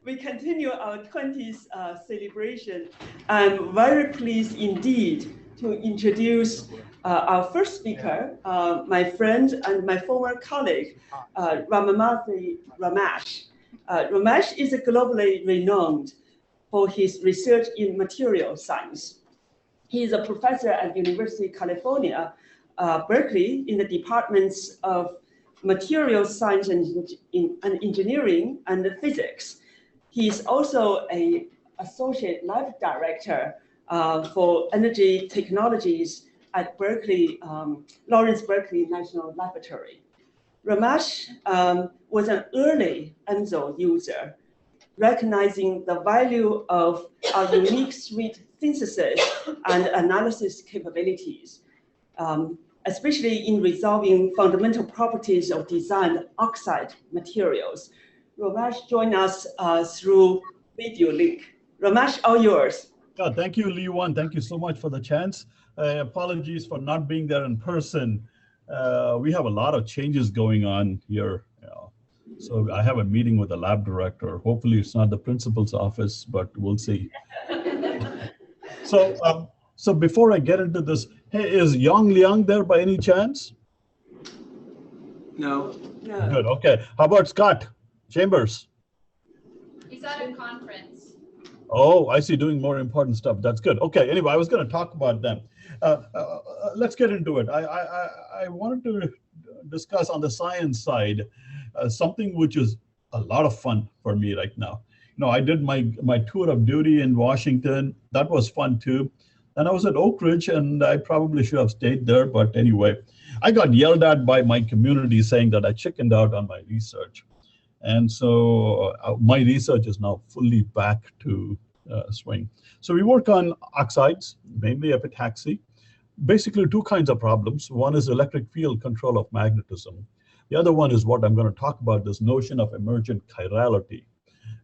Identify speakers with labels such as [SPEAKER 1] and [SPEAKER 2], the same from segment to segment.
[SPEAKER 1] we continue our 20th celebration. I'm very pleased indeed to introduce our first speaker, my friend and my former colleague, Ramamoorthy Ramesh. Ramesh is globally renowned for his research in material science. He is a professor at University of California, Berkeley, in the departments of material science and engineering and physics. He is also an associate lab director for energy technologies at Berkeley, Lawrence Berkeley National Laboratory. Ramesh was an early EMSL user, recognizing the value of our unique suite synthesis and analysis capabilities, especially in resolving fundamental properties of designed oxide materials. Ramesh joined us through video link. Ramesh, all yours.
[SPEAKER 2] Yeah, thank you, Lee-Wan. Thank you so much for the chance. Apologies for not being there in person. We have a lot of changes going on here. So I have a meeting with the lab director. Hopefully it's not the principal's office, but we'll see. So before I get into this, hey, is Yang Liang there by any chance?
[SPEAKER 3] No.
[SPEAKER 1] No.
[SPEAKER 2] Good, okay. How about Scott Chambers?
[SPEAKER 4] He's at a conference.
[SPEAKER 2] Oh, I see, doing more important stuff. That's good. Okay, anyway, I was going to talk about them. Let's get into it. I wanted to discuss on the science side something which is a lot of fun for me right now. I did my tour of duty in Washington. That was fun too. And I was at Oak Ridge, and I probably should have stayed there. But anyway, I got yelled at by my community saying that I chickened out on my research. And so my research is now fully back to swing. So we work on oxides, mainly epitaxy. Basically two kinds of problems. One is electric field control of magnetism. The other one is what I'm going to talk about, this notion of emergent chirality.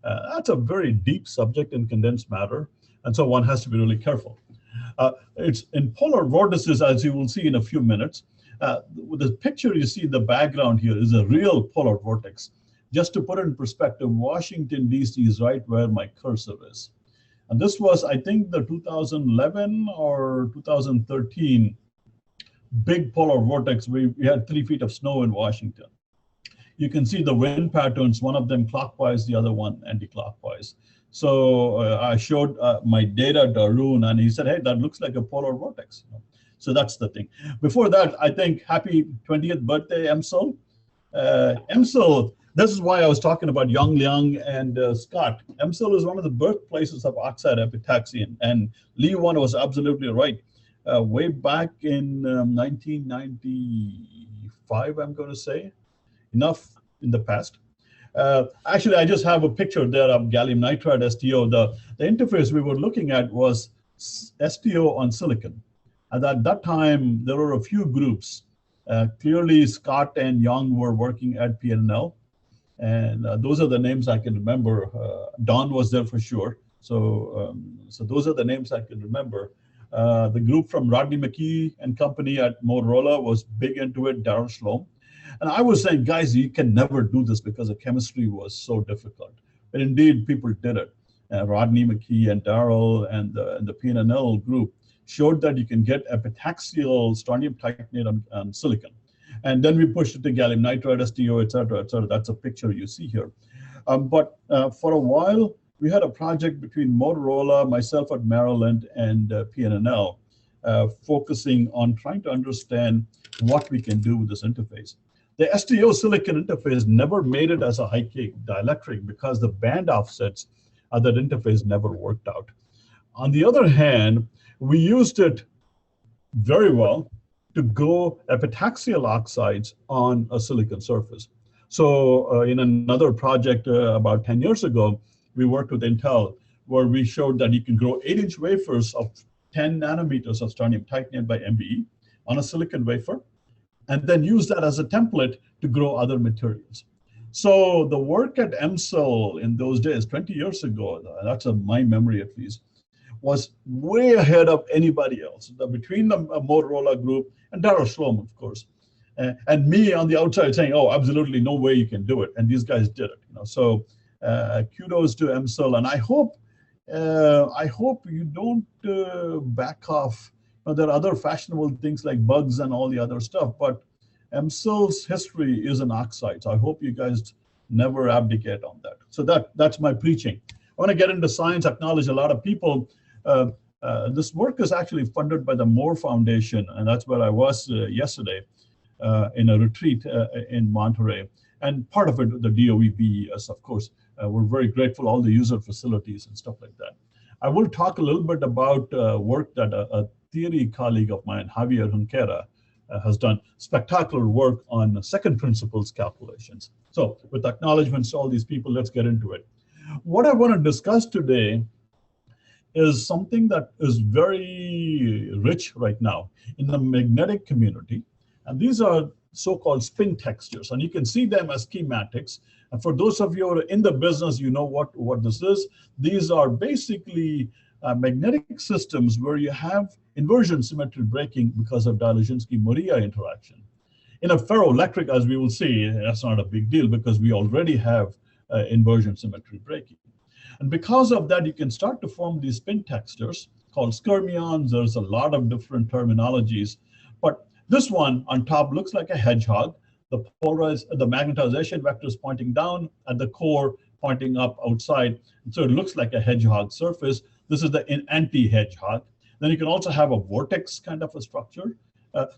[SPEAKER 2] That's a very deep subject in condensed matter, and so one has to be really careful. It's in polar vortices, as you will see in a few minutes. The picture you see in the background here is a real polar vortex. Just to put it in perspective, Washington, D.C. is right where my cursor is. And this was, I think, the 2011 or 2013 big polar vortex. We had 3 feet of snow in Washington. You can see the wind patterns, one of them clockwise, the other one anti-clockwise. So I showed my data to Arun, and he said, hey, that looks like a polar vortex. So that's the thing. Before that, I think happy 20th birthday, EMSL. EMSL, this is why I was talking about Yang Liang and Scott. EMSL is one of the birthplaces of oxide epitaxy, and Lee-Wan was absolutely right. Way back in 1995, I'm going to say, enough in the past. Actually, I just have a picture there of gallium nitride STO. The interface we were looking at was STO on silicon. And at that time, there were a few groups. Clearly, Scott and Yang were working at PNL. And those are the names I can remember. Don was there for sure. So those are the names I can remember. The group from Rodney McKee and company at Motorola was big into it, Darryl Shlom. And I was saying, guys, you can never do this because the chemistry was so difficult. But indeed, people did it. Rodney McKee and Darryl and the PNL group showed that you can get epitaxial strontium titanate on silicon. And then we pushed it to gallium nitride, STO, et cetera, et cetera. That's a picture you see here. But for a while, we had a project between Motorola, myself at Maryland, and PNL, focusing on trying to understand what we can do with this interface. The STO silicon interface never made it as a high-K dielectric because the band offsets of that interface never worked out. On the other hand, we used it very well to go epitaxial oxides on a silicon surface. So in another project about 10 years ago, we worked with Intel, where we showed that you can grow 8-inch wafers of 10 nanometers of strontium titanate by MBE on a silicon wafer, and then use that as a template to grow other materials. So the work at EMSL in those days, 20 years ago, that's my memory at least, was way ahead of anybody else. Between the Motorola group and Darryl Shlom, of course, and me on the outside saying, oh, absolutely no way you can do it. And these guys did it. So kudos to EMSL, and I hope you don't back off. There are other fashionable things like bugs and all the other stuff, but EMSL's history is an oxide. So I hope you guys never abdicate on that. So that's my preaching. I want to get into science, acknowledge a lot of people. This work is actually funded by the Moore Foundation, and that's where I was yesterday in a retreat in Monterey. And part of it, the DOE BES, of course. We're very grateful, all the user facilities and stuff like that. I will talk a little bit about work that a theory colleague of mine, Javier Junquera, has done spectacular work on second principles calculations. So with acknowledgements to all these people, let's get into it. What I want to discuss today is something that is very rich right now in the magnetic community. And these are so-called spin textures, and you can see them as schematics. And for those of you who are in the business, you know what this is. These are basically magnetic systems where you have inversion symmetry breaking because of Dzyaloshinski-Moria interaction. In a ferroelectric, as we will see, that's not a big deal because we already have inversion symmetry breaking. And because of that, you can start to form these spin textures called skyrmions. There's a lot of different terminologies, but this one on top looks like a hedgehog. The magnetization vector is pointing down, at the core pointing up outside. So it looks like a hedgehog surface. This is the anti-hedgehog. Then you can also have a vortex kind of a structure.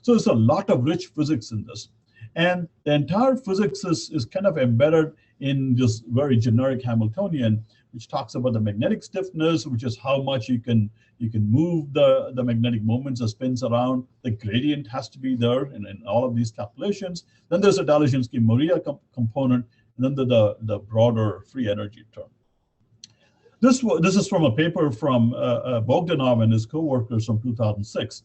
[SPEAKER 2] So there's a lot of rich physics in this. And the entire physics is kind of embedded in this very generic Hamiltonian, which talks about the magnetic stiffness, which is how much you can move the magnetic moments or spins around. The gradient has to be there in all of these calculations. Then there's a Dzyaloshinski-Moria component, and then the broader free energy term. This is from a paper from Bogdanov and his co-workers from 2006.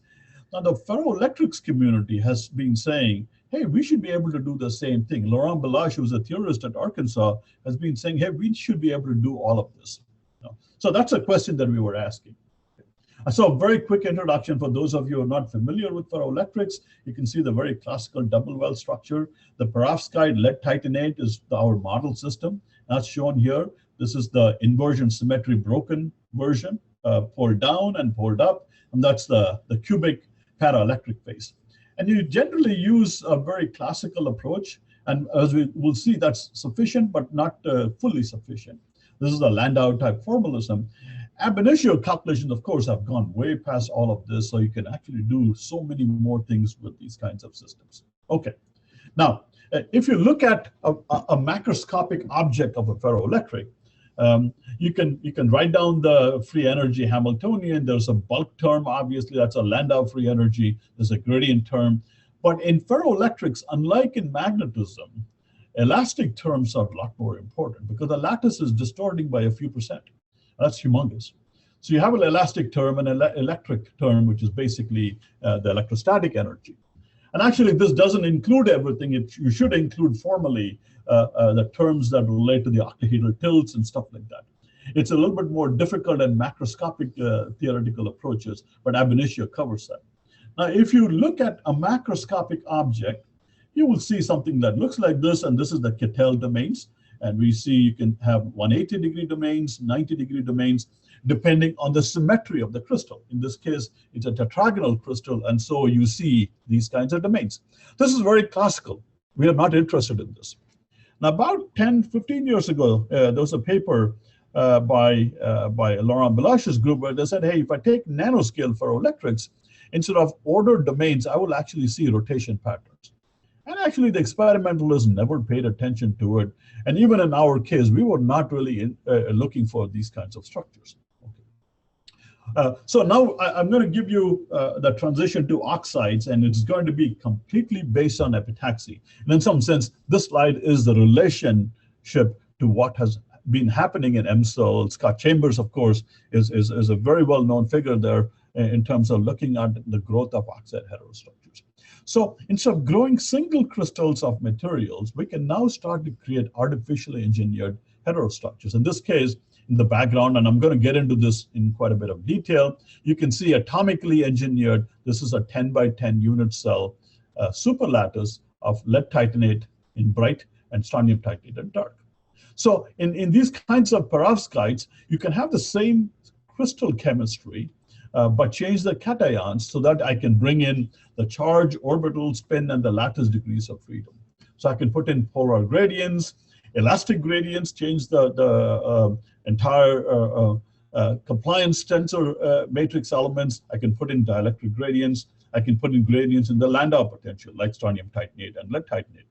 [SPEAKER 2] Now the ferroelectrics community has been saying, hey, we should be able to do the same thing. Laurent Belache, who's a theorist at Arkansas, has been saying, hey, we should be able to do all of this. So that's a question that we were asking. So a very quick introduction for those of you who are not familiar with ferroelectrics. You can see the very classical double well structure. The perovskite lead titanate is our model system. That's shown here. This is the inversion symmetry broken version, pulled down and pulled up. And that's the cubic paraelectric phase. And you generally use a very classical approach. And as we will see, that's sufficient, but not fully sufficient. This is a Landau type formalism. Ab initio calculations, of course, have gone way past all of this. So you can actually do so many more things with these kinds of systems. Okay. Now, if you look at a macroscopic object of a ferroelectric, you can write down the free energy Hamiltonian. There's a bulk term, obviously, that's a Landau free energy. There's a gradient term. But in ferroelectrics, unlike in magnetism, elastic terms are a lot more important because the lattice is distorting by a few percent. That's humongous. So you have an elastic term and an electric term, which is basically the electrostatic energy. And actually, this doesn't include everything. You should include formally the terms that relate to the octahedral tilts and stuff like that. It's a little bit more difficult and macroscopic theoretical approaches, but ab initio covers that. Now, if you look at a macroscopic object, you will see something that looks like this, and this is the Kittel domains. And we see you can have 180-degree domains, 90-degree domains, depending on the symmetry of the crystal. In this case, it's a tetragonal crystal, and so you see these kinds of domains. This is very classical. We are not interested in this. Now, about 10, 15 years ago, there was a paper by Laurent Belache's group where they said, hey, if I take nanoscale ferroelectrics, instead of ordered domains, I will actually see rotation patterns. And actually, the experimentalists never paid attention to it. And even in our case, we were not really looking for these kinds of structures. Okay. So now I'm going to give you the transition to oxides, and it's going to be completely based on epitaxy. And in some sense, this slide is the relationship to what has been happening in EMSL. Scott Chambers, of course, is a very well-known figure there in terms of looking at the growth of oxide heterostructures. So instead of growing single crystals of materials, we can now start to create artificially engineered heterostructures. In this case, in the background, and I'm going to get into this in quite a bit of detail, you can see atomically engineered. This is a 10 by 10 unit cell superlattice of lead titanate in bright and strontium titanate in dark. So in these kinds of perovskites, you can have the same crystal chemistry, but change the cations so that I can bring in the charge, orbital, spin, and the lattice degrees of freedom. So I can put in polar gradients, elastic gradients, change the entire compliance tensor matrix elements. I can put in dielectric gradients. I can put in gradients in the Landau potential, like strontium titanate and lead titanate.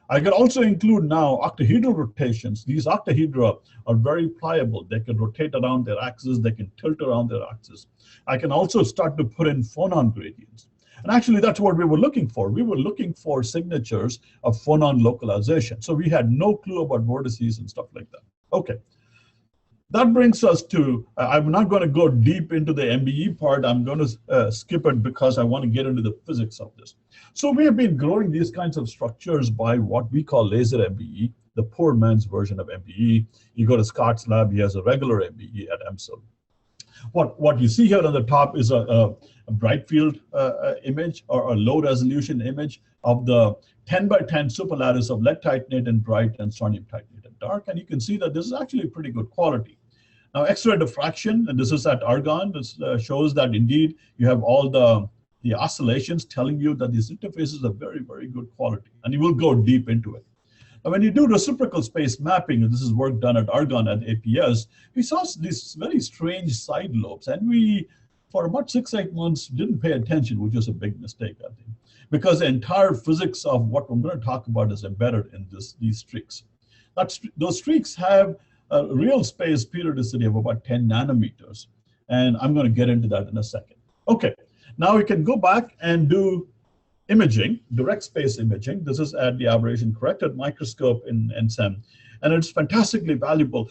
[SPEAKER 2] I can also include now octahedral rotations. These octahedra are very pliable. They can rotate around their axis. They can tilt around their axis. I can also start to put in phonon gradients. And actually, that's what we were looking for. We were looking for signatures of phonon localization. So we had no clue about vortices and stuff like that. Okay. That brings us to, I'm not going to go deep into the MBE part. I'm going to skip it because I want to get into the physics of this. So we have been growing these kinds of structures by what we call laser MBE, the poor man's version of MBE. You go to Scott's lab, he has a regular MBE at EMSL. What you see here on the top is a bright field image or a low resolution image of the 10 by 10 superlattice of lead titanate in bright and strontium titanate in dark. And you can see that this is actually pretty good quality. Now, X-ray diffraction, and this is at argon, this shows that indeed you have all the oscillations telling you that these interfaces are very, very good quality. And you will go deep into it. Now, when you do reciprocal space mapping, and this is work done at argon at APS, we saw these very strange side lobes. And we, for about 6-8 months, didn't pay attention, which was a big mistake, I think, because the entire physics of what I'm going to talk about is embedded in these streaks. Those streaks have a real space periodicity of about 10 nanometers. And I'm going to get into that in a second. Okay, now we can go back and do imaging, direct space imaging. This is at the aberration corrected microscope in NSEM, and it's fantastically valuable.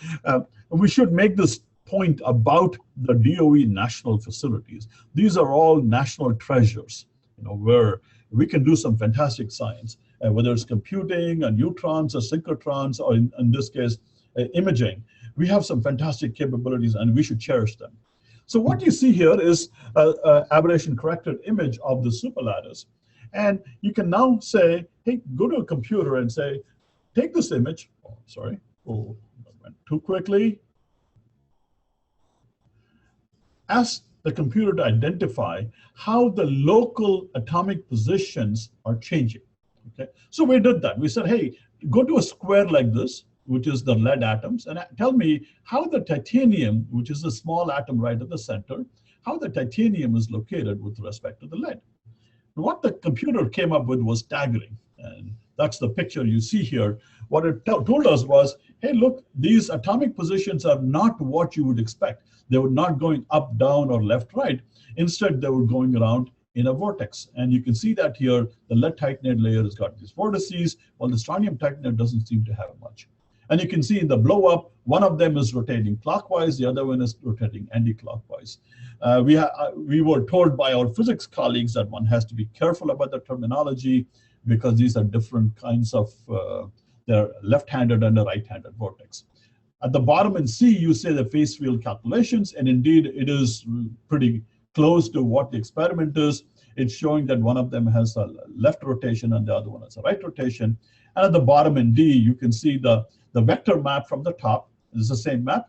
[SPEAKER 2] We should make this point about the DOE national facilities. These are all national treasures, where we can do some fantastic science, whether it's computing, neutrons, or synchrotrons, or in this case, imaging. We have some fantastic capabilities, and we should cherish them. So what you see here is an aberration corrected image of the superlattice. And you can now say, hey, go to a computer and say, take this image. Oh, sorry. Oh, I went too quickly. Ask the computer to identify how the local atomic positions are changing. Okay. So we did that. We said, hey, go to a square like this, which is the lead atoms, and tell me how the titanium, which is a small atom right at the center, how the titanium is located with respect to the lead. What the computer came up with was staggering, and that's the picture you see here. What it told us was, hey, look, these atomic positions are not what you would expect. They were not going up, down, or left, right. Instead, they were going around in a vortex. And you can see that here, the lead titanate layer has got these vortices, while the strontium titanate doesn't seem to have much. And you can see in the blow up, one of them is rotating clockwise, the other one is rotating anti-clockwise. We were told by our physics colleagues that one has to be careful about the terminology because these are different kinds of, they're left-handed and a right-handed vortex. At the bottom in C, you say the phase field calculations, and indeed it is pretty close to what the experiment is. It's showing that one of them has a left rotation and the other one has a right rotation. And at the bottom in D, you can see the vector map from the top. This is the same map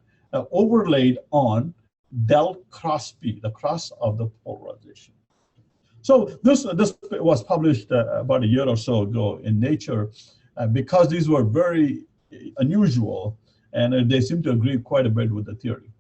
[SPEAKER 2] overlaid on del cross P, the cross of the polarization. So this was published about a year or so ago in Nature because these were very unusual and they seem to agree quite a bit with the theory.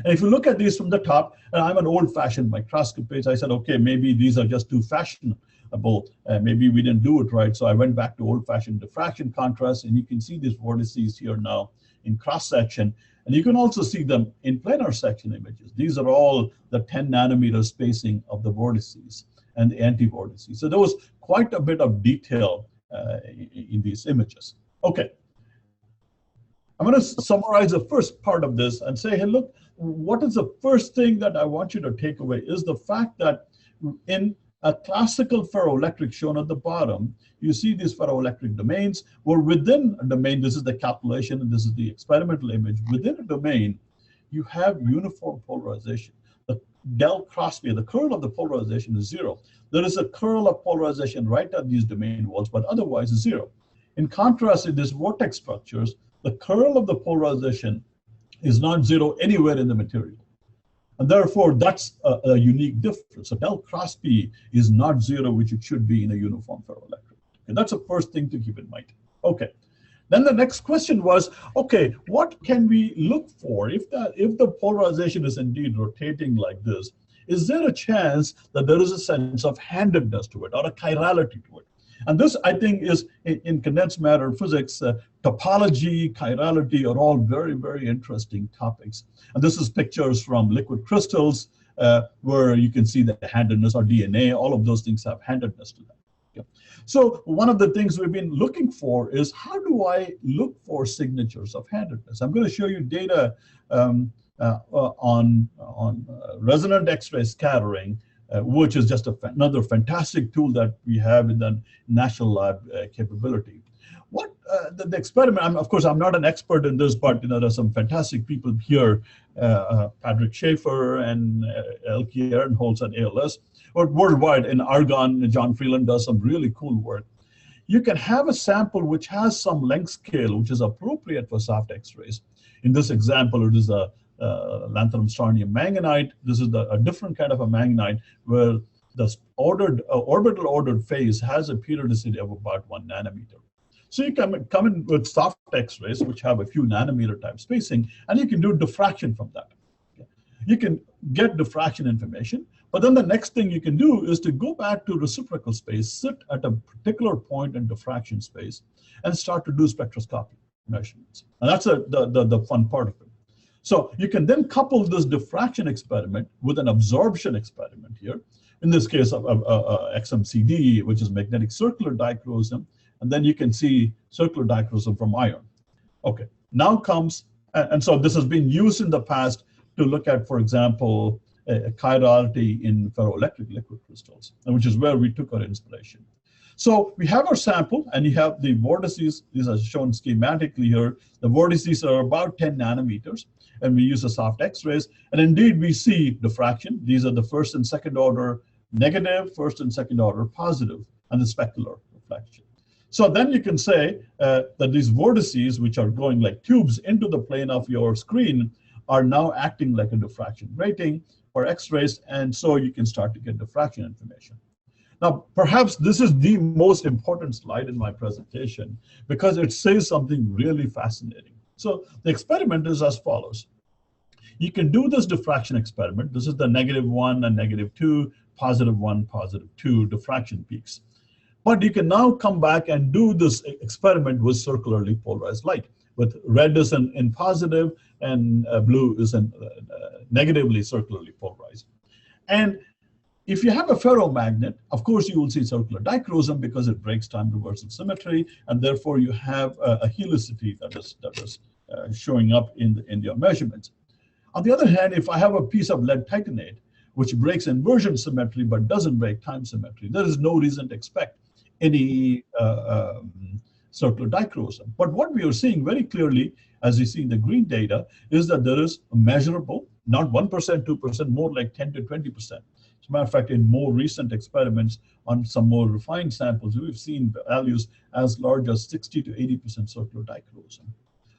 [SPEAKER 2] And if you look at these from the top, and I'm an old-fashioned microscopist, I said, okay, maybe these are just too fashionable. Maybe we didn't do it right. So I went back to old-fashioned diffraction contrast, and you can see these vortices here now in cross-section. And you can also see them in planar section images. These are all the 10 nanometer spacing of the vortices and the anti-vortices. So there was quite a bit of detail in these images. Okay. I'm going to summarize the first part of this and say, hey, look, what is the first thing that I want you to take away is the fact that in a classical ferroelectric shown at the bottom, you see these ferroelectric domains, where within a domain, this is the calculation and this is the experimental image, within a domain, you have uniform polarization. The del cross P, the curl of the polarization is 0. There is a curl of polarization right at these domain walls, but otherwise is 0. In contrast, in these vortex structures, the curl of the polarization is not zero anywhere in the material. And therefore, that's a unique difference. So del cross P is not zero, which it should be in a uniform ferroelectric. And that's the first thing to keep in mind. Okay. Then the next question was, okay, what can we look for if the polarization is indeed rotating like this? Is there a chance that there is a sense of handedness to it or a chirality to it? And this, I think, is in condensed matter physics, topology, chirality are all very, very interesting topics. And this is pictures from liquid crystals where you can see the handedness or DNA. All of those things have handedness to them. Okay. So one of the things we've been looking for is how do I look for signatures of handedness? I'm going to show you data on resonant X-ray scattering, which is just another fantastic tool that we have in the National Lab capability. What the experiment? Of course, I'm not an expert in this, but there are some fantastic people here, Patrick Schaefer and Elke Ehrenholz at ALS, but worldwide in Argonne. John Freeland does some really cool work. You can have a sample which has some length scale, which is appropriate for soft X-rays. In this example, it is a lanthanum strontium manganite. This is a different kind of a manganite where the orbital ordered phase has a periodicity of about 1 nanometer. So you can come in with soft X-rays, which have a few nanometer type spacing, and you can do diffraction from that. Okay. You can get diffraction information, but then the next thing you can do is to go back to reciprocal space, sit at a particular point in diffraction space, and start to do spectroscopic measurements. And that's the fun part of it. So you can then couple this diffraction experiment with an absorption experiment here. In this case, XMCD, which is magnetic circular dichroism, and then you can see circular dichroism from iron. Okay, now comes, and so this has been used in the past to look at, for example, a chirality in ferroelectric liquid crystals, which is where we took our inspiration. So we have our sample, and you have the vortices. These are shown schematically here. The vortices are about 10 nanometers, and we use the soft X-rays. And indeed, we see diffraction. These are the first and second order negative, first and second order positive, and the specular reflection. So then you can say that these vortices, which are going like tubes into the plane of your screen, are now acting like a diffraction grating for X-rays, and so you can start to get diffraction information. Now, perhaps this is the most important slide in my presentation because it says something really fascinating. So the experiment is as follows. You can do this diffraction experiment. This is the -1 and -2, +1, +2 diffraction peaks. But you can now come back and do this experiment with circularly polarized light, with red is in positive and blue is in negatively circularly polarized. And if you have a ferromagnet, of course, you will see circular dichroism because it breaks time reversal symmetry, and therefore you have a helicity that is showing up in your measurements. On the other hand, if I have a piece of lead titanate, which breaks inversion symmetry but doesn't break time symmetry, there is no reason to expect any circular dichroism. But what we are seeing very clearly, as you see in the green data, is that there is a measurable, not 1%, 2%, more like 10 to 20%. As a matter of fact, in more recent experiments on some more refined samples, we've seen values as large as 60 to 80% circular dichroism.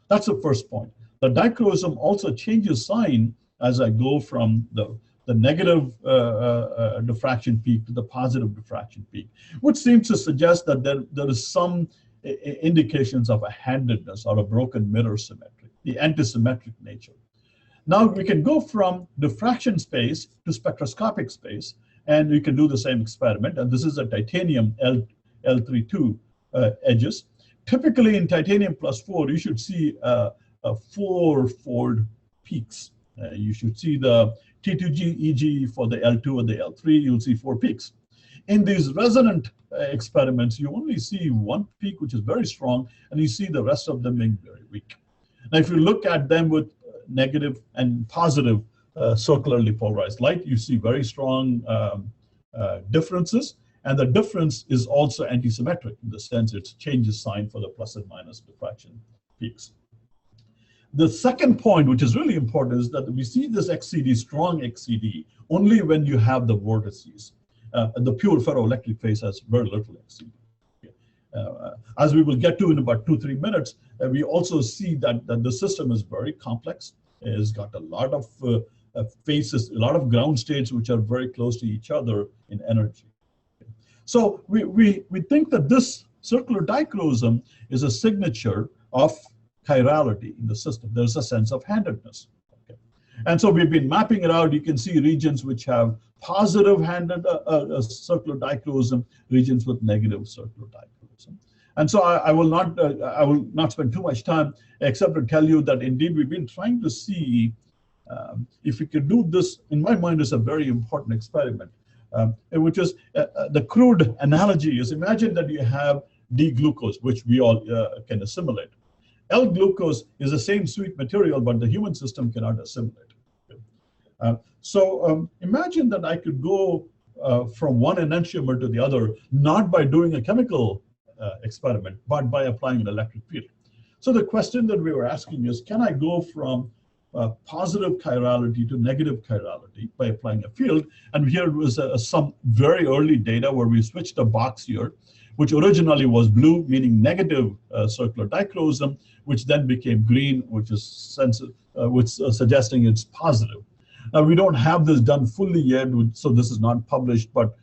[SPEAKER 2] That's the first point. The dichroism also changes sign as I go from the negative diffraction peak to the positive diffraction peak, which seems to suggest that there is some indications of a handedness or a broken mirror symmetry, the antisymmetric nature. Now we can go from diffraction space to spectroscopic space, and we can do the same experiment. And this is a titanium L32 edges. Typically in titanium +4, you should see a 4-fold peaks. You should see the T2G, EG for the L2 and the L3, you'll see 4 peaks. In these resonant experiments, you only see 1 peak, which is very strong, and you see the rest of them being very weak. Now, if you look at them with negative and positive circularly polarized light, you see very strong differences, and the difference is also antisymmetric in the sense it changes sign for the plus and minus diffraction peaks. The second point, which is really important, is that we see this XCD, strong XCD, only when you have the vortices. The pure ferroelectric phase has very little XCD. As we will get to in about 2-3 minutes, we also see that the system is very complex. It's got a lot of phases, a lot of ground states which are very close to each other in energy. So we think that this circular dichroism is a signature of chirality in the system. There's a sense of handedness. Okay. And so we've been mapping it out. You can see regions which have positive handed circular dichroism, regions with negative circular dichroism. And so I will not spend too much time except to tell you that indeed we've been trying to see if we could do this. In my mind, is a very important experiment, which is the crude analogy is, imagine that you have D-glucose, which we all can assimilate. L-glucose is the same sweet material, but the human system cannot assimilate. So imagine that I could go from one enantiomer to the other, not by doing a chemical experiment, but by applying an electric field. So the question that we were asking is, can I go from positive chirality to negative chirality by applying a field? And here was some very early data where we switched a box here, which originally was blue, meaning negative circular dichroism, which then became green, which is suggesting it's positive. Now, we don't have this done fully yet, so this is not published, but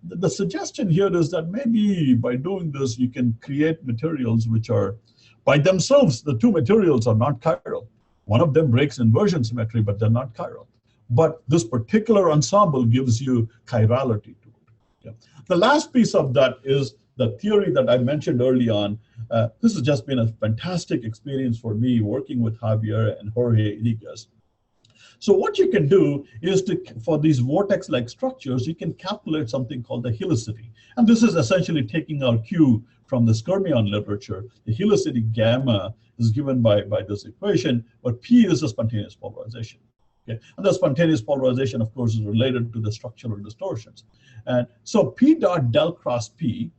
[SPEAKER 2] the suggestion here is that maybe by doing this, you can create materials which are, by themselves, the two materials are not chiral. One of them breaks inversion symmetry, but they're not chiral. But this particular ensemble gives you chirality to it. Yeah. The last piece of that is the theory that I mentioned early on. This has just been a fantastic experience for me working with Javier and Jorge Inigas. So what you can do is for these vortex-like structures, you can calculate something called the helicity. And this is essentially taking our cue from the skyrmion literature. The helicity gamma is given by this equation, but P is the spontaneous polarization. Okay? And the spontaneous polarization, of course, is related to the structural distortions. And so P dot del cross P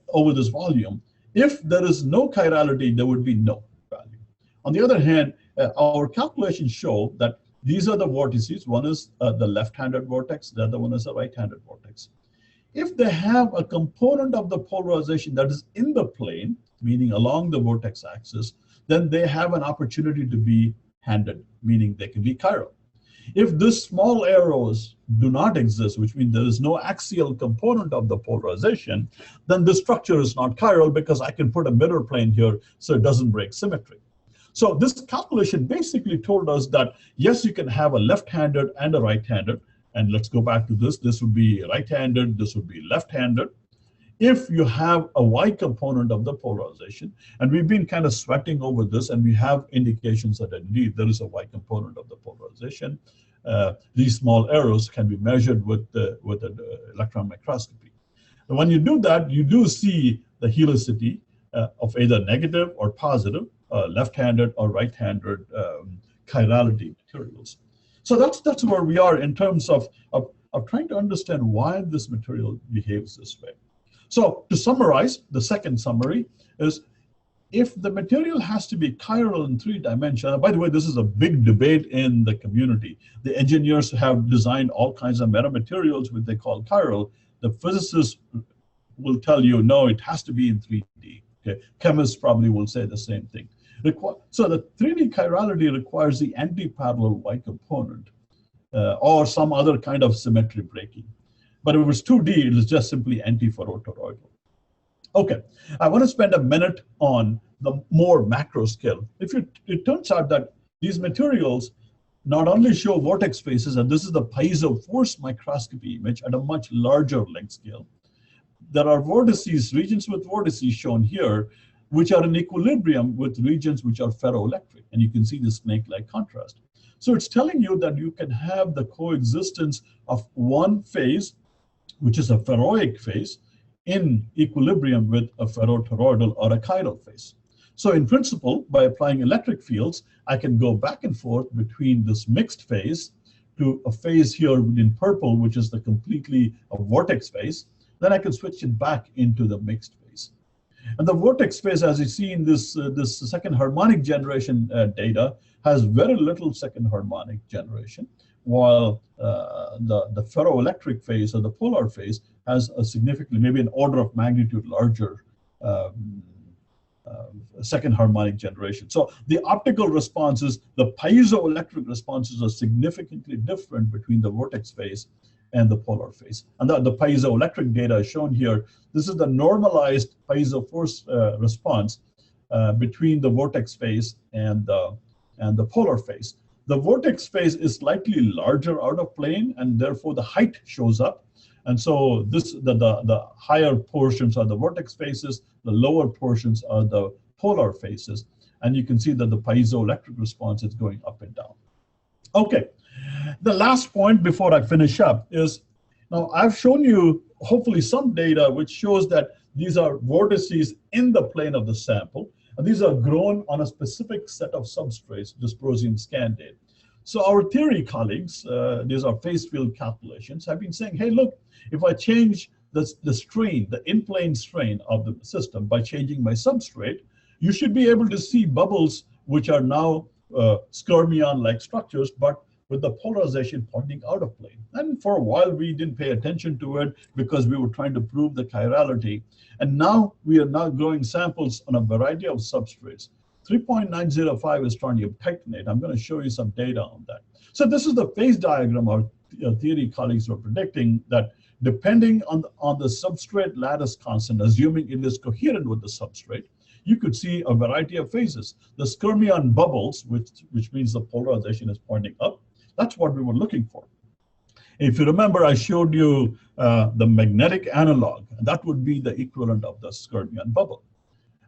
[SPEAKER 2] over this volume, if there is no chirality, there would be no value. On the other hand, our calculations show that these are the vortices. One is the left-handed vortex, the other one is a right-handed vortex. If they have a component of the polarization that is in the plane, meaning along the vortex axis, then they have an opportunity to be handed, meaning they can be chiral. If these small arrows do not exist, which means there is no axial component of the polarization, then the structure is not chiral because I can put a mirror plane here so it doesn't break symmetry. So this calculation basically told us that, yes, you can have a left-handed and a right-handed. And let's go back to this. This would be right-handed. This would be left-handed. If you have a Y component of the polarization, and we've been kind of sweating over this, and we have indications that indeed there is a Y component of the polarization. These small arrows can be measured with an electron microscopy. And when you do that, you do see the helicity of either negative or positive, left-handed or right-handed chirality materials. So that's where we are in terms of trying to understand why this material behaves this way. So to summarize, the second summary is, if the material has to be chiral in 3 dimensions, by the way, this is a big debate in the community. The engineers have designed all kinds of metamaterials which they call chiral. The physicists will tell you, no, it has to be in 3D. Okay? Chemists probably will say the same thing. So the 3D chirality requires the anti-parallel Y component or some other kind of symmetry breaking. But if it was 2D, it is just simply anti-ferrotoroidal. Okay, I want to spend a minute on the more macro scale. It turns out that these materials not only show vortex faces, and this is the piezo force microscopy image at a much larger length scale. There are vortices, regions with vortices shown here, which are in equilibrium with regions which are ferroelectric. And you can see the snake-like contrast. So it's telling you that you can have the coexistence of one phase, which is a ferroic phase, in equilibrium with a ferrotoroidal or a chiral phase. So in principle, by applying electric fields, I can go back and forth between this mixed phase to a phase here in purple, which is the completely a vortex phase. Then I can switch it back into the mixed phase. And the vortex phase, as you see in this second harmonic generation data, has very little second harmonic generation, while the ferroelectric phase or the polar phase has a significantly, maybe an order of magnitude larger second harmonic generation. So the optical responses, the piezoelectric responses are significantly different between the vortex phase and the polar phase. And the piezoelectric data is shown here. This is the normalized piezo force response between the vortex phase and the polar phase. The vortex phase is slightly larger out of plane, and therefore the height shows up. And so the higher portions are the vortex phases, the lower portions are the polar phases. And you can see that the piezoelectric response is going up and down. Okay, the last point before I finish up is, now I've shown you hopefully some data which shows that these are vortices in the plane of the sample. And these are grown on a specific set of substrates, dysprosium scandate. So our theory colleagues, these are phase field calculations, have been saying, hey, look, if I change the strain, the in-plane strain of the system by changing my substrate, you should be able to see bubbles which are now skyrmion-like structures, but with the polarization pointing out of plane. And for a while, we didn't pay attention to it because we were trying to prove the chirality. And now we are now growing samples on a variety of substrates. 3.905 is strontium titanate. I'm going to show you some data on that. So this is the phase diagram our theory colleagues were predicting, that depending on the substrate lattice constant, assuming it is coherent with the substrate, you could see a variety of phases. The skyrmion bubbles, which means the polarization is pointing up, that's what we were looking for. If you remember, I showed you the magnetic analog, and that would be the equivalent of the skyrmion bubble.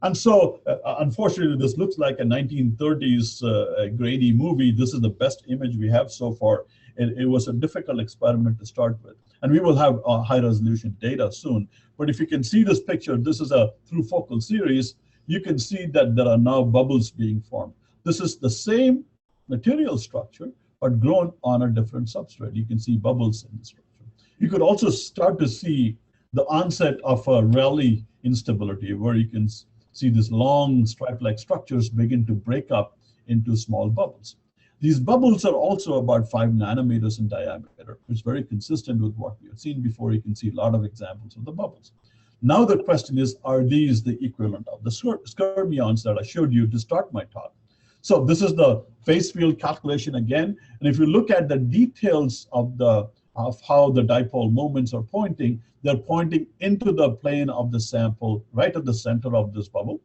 [SPEAKER 2] And so, unfortunately, this looks like a 1930s grainy movie. This is the best image we have so far. It was a difficult experiment to start with. And we will have high-resolution data soon. But if you can see this picture, this is a through focal series. You can see that there are now bubbles being formed. This is the same material structure, but grown on a different substrate. You can see bubbles in the structure. You could also start to see the onset of a Rayleigh instability, where you can see these long stripe-like structures begin to break up into small bubbles. These bubbles are also about 5 nanometers in diameter, which is very consistent with what we have seen before. You can see a lot of examples of the bubbles. Now the question is, are these the equivalent of the skyrmions that I showed you to start my talk? So this is the phase field calculation again. And if you look at the details of how the dipole moments are pointing, they're pointing into the plane of the sample, right at the center of this bubble.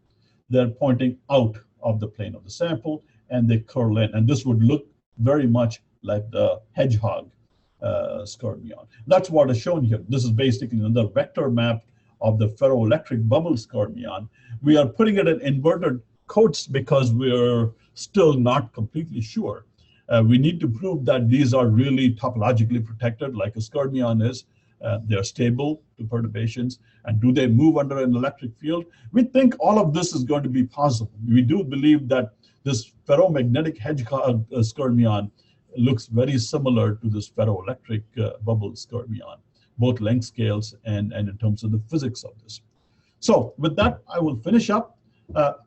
[SPEAKER 2] They're pointing out of the plane of the sample, and they curl in. And this would look very much like the hedgehog skyrmion. That's what is shown here. This is basically the vector map of the ferroelectric bubble skyrmion. We are putting it in inverted quotes because we're still not completely sure. We need to prove that these are really topologically protected, like a skyrmion is. They're stable to perturbations. And do they move under an electric field? We think all of this is going to be possible. We do believe that this ferromagnetic hedgehog skyrmion looks very similar to this ferroelectric bubble skyrmion, both length scales and in terms of the physics of this. So with that, I will finish up.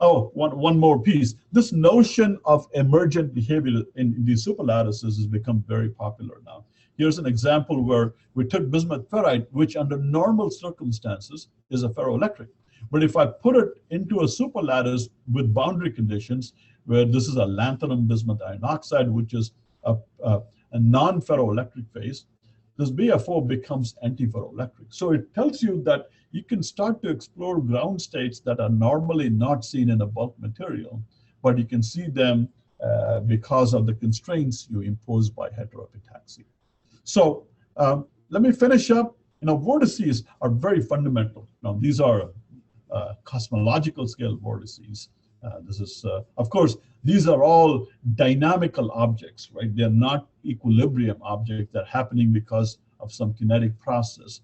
[SPEAKER 2] One more piece. This notion of emergent behavior in these superlattices has become very popular now. Here's an example where we took bismuth ferrite, which under normal circumstances is a ferroelectric. But if I put it into a superlattice with boundary conditions, where this is a lanthanum bismuth iron oxide, which is a non-ferroelectric phase, this BFO becomes anti-ferroelectric. So it tells you that you can start to explore ground states that are normally not seen in a bulk material, but you can see them because of the constraints you impose by heteroepitaxy. So let me finish up. Vortices are very fundamental. Now, these are cosmological scale vortices. This is, of course, these are all dynamical objects, right? They're not equilibrium objects that are happening because of some kinetic process.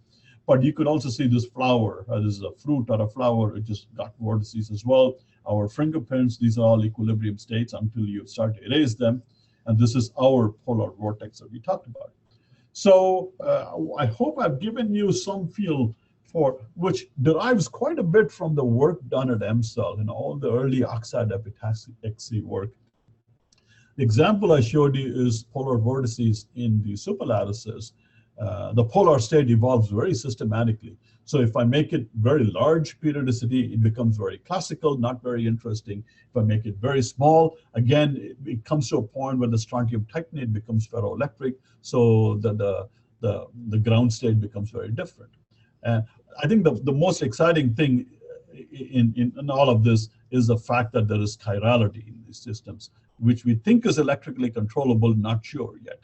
[SPEAKER 2] But you could also see this flower. This is a fruit or a flower. It just got vortices as well. Our fingerprints, these are all equilibrium states until you start to erase them. And this is our polar vortex that we talked about. So I hope I've given you some feel for, which derives quite a bit from the work done at EMSL, all the early oxide epitaxy work. The example I showed you is polar vortices in the superlattices. The polar state evolves very systematically. So if I make it very large periodicity, it becomes very classical, not very interesting. If I make it very small, again, it comes to a point where the strontium tighten, it becomes ferroelectric. So the ground state becomes very different. I think the most exciting thing in all of this is the fact that there is chirality in these systems, which we think is electrically controllable, not sure yet.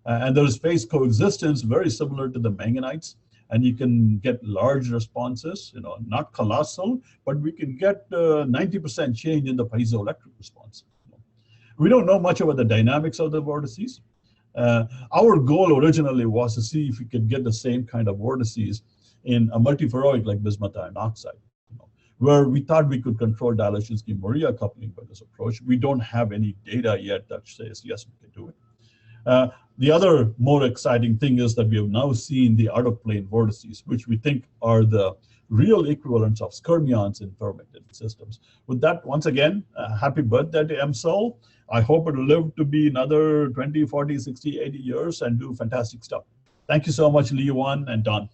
[SPEAKER 2] And there is phase coexistence, very similar to the manganites. And you can get large responses, not colossal, but we can get 90% change in the piezoelectric response. We don't know much about the dynamics of the vortices. Our goal originally was to see if we could get the same kind of vortices in a multiferroic like bismuth iron oxide, where we thought we could control Dalachinsky-Maria coupling by this approach. We don't have any data yet that says, yes, we can do it. The other more exciting thing is that we have now seen the out-of-plane vortices, which we think are the real equivalents of skyrmions in ferromagnetic systems. With that, once again, happy birthday to EMSL. I hope it'll live to be another 20, 40, 60, 80 years and do fantastic stuff. Thank you so much, Lee Yuan and Don.